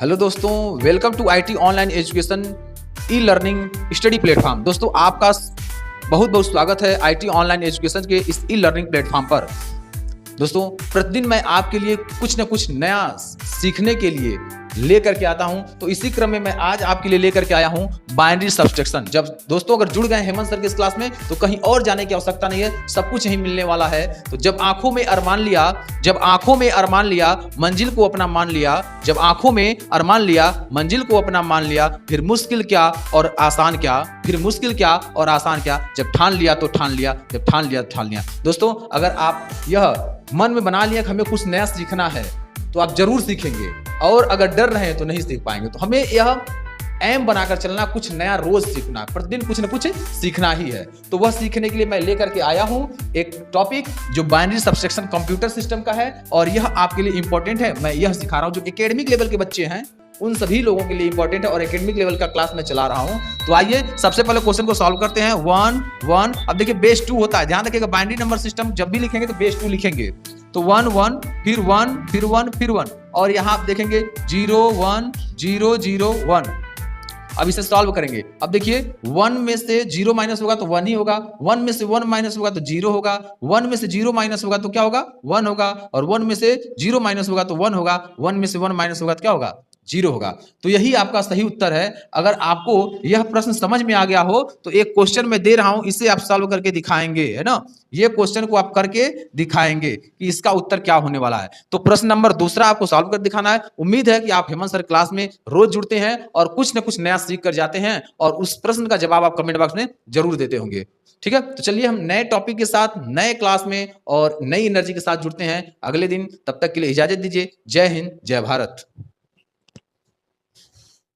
Hello दोस्तों, welcome to IT online education e learning study platform. दोस्तों आपका बहुत बहुत स्वागत है आईटी ऑनलाइन एजुकेशन के इस ई लर्निंग प्लेटफॉर्म पर। दोस्तों प्रतिदिन मैं आपके लिए कुछ न कुछ नया सीखने के लिए लेकर के आता हूं, तो इसी क्रम में मैं आज आपके लिए लेकर के आया हूं बाइनरी सब्सट्रैक्शन। जब दोस्तों अगर जुड़ गए हेमंत सर के इस क्लास में तो कहीं और जाने की आवश्यकता नहीं है, सब कुछ यहीं मिलने वाला है। तो जब आंखों में अरमान लिया मंजिल को अपना मान लिया, जब आंखों में अरमान लिया मंजिल को अपना मान लिया, फिर मुश्किल क्या और आसान क्या, फिर मुश्किल क्या और आसान क्या, जब ठान लिया तो ठान लिया, जब ठान लिया तो ठान लिया। दोस्तों अगर आप यह मन में बना लिया कि हमें कुछ नया सीखना है तो आप जरूर सीखेंगे, और अगर डर रहे तो नहीं सीख पाएंगे। तो हमें यह एम बनाकर चलना, कुछ नया रोज सीखना, प्रतिदिन कुछ न कुछ सीखना ही है। तो वह सीखने के लिए मैं लेकर के आया हूं एक टॉपिक जो बाइनरी सब्सट्रैक्शन कंप्यूटर सिस्टम का है, और यह आपके लिए इंपॉर्टेंट है। मैं यह सिखा रहा हूं जो एकेडमिक लेवल के बच्चे हैं उन सभी लोगों के लिए इंपॉर्टेंट है, और एकेडमिक लेवल का क्लास में चला रहा हूं। तो आइए सबसे पहले क्वेश्चन को सॉल्व करते हैं। 1 1। अब देखिए बेस 2 होता है, ध्यान रखिएगा बाइनरी नंबर सिस्टम जब भी लिखेंगे तो बेस 2 लिखेंगे। तो 1 1 फिर 1 फिर 1 फिर 1, और यहां आप देखेंगे 0 1 0 0 1। अब इसे सॉल्व करेंगे। अब देखिए 1 में से 0 माइनस होगा तो 1 ही होगा, 1 में से 1 माइनस होगा तो 0 होगा, 1 में से 0 माइनस होगा तो क्या होगा 1 होगा, और 1 में से 0 माइनस होगा तो 1 होगा, 1 में से 1 माइनस होगा तो क्या होगा 0 होगा। तो यही आपका सही उत्तर है। अगर आपको यह प्रश्न समझ में आ गया हो तो एक क्वेश्चन मैं दे रहा हूं, इसे आप सॉल्व करके दिखाएंगे, है ना। ये क्वेश्चन को आप करके दिखाएंगे कि इसका उत्तर क्या होने वाला है। तो प्रश्न नंबर दूसरा आपको सॉल्व कर दिखाना है। उम्मीद है कि आप हेमंत सर क्लास में रोज जुड़ते हैं और कुछ न कुछ नया सीख कर जाते हैं, और उस प्रश्न का जवाब आप कमेंट बॉक्स में जरूर देते होंगे। ठीक है, तो चलिए हम नए टॉपिक के साथ नए क्लास में और नई एनर्जी के साथ जुड़ते हैं अगले दिन। तब तक के लिए इजाजत दीजिए। जय हिंद, जय भारत।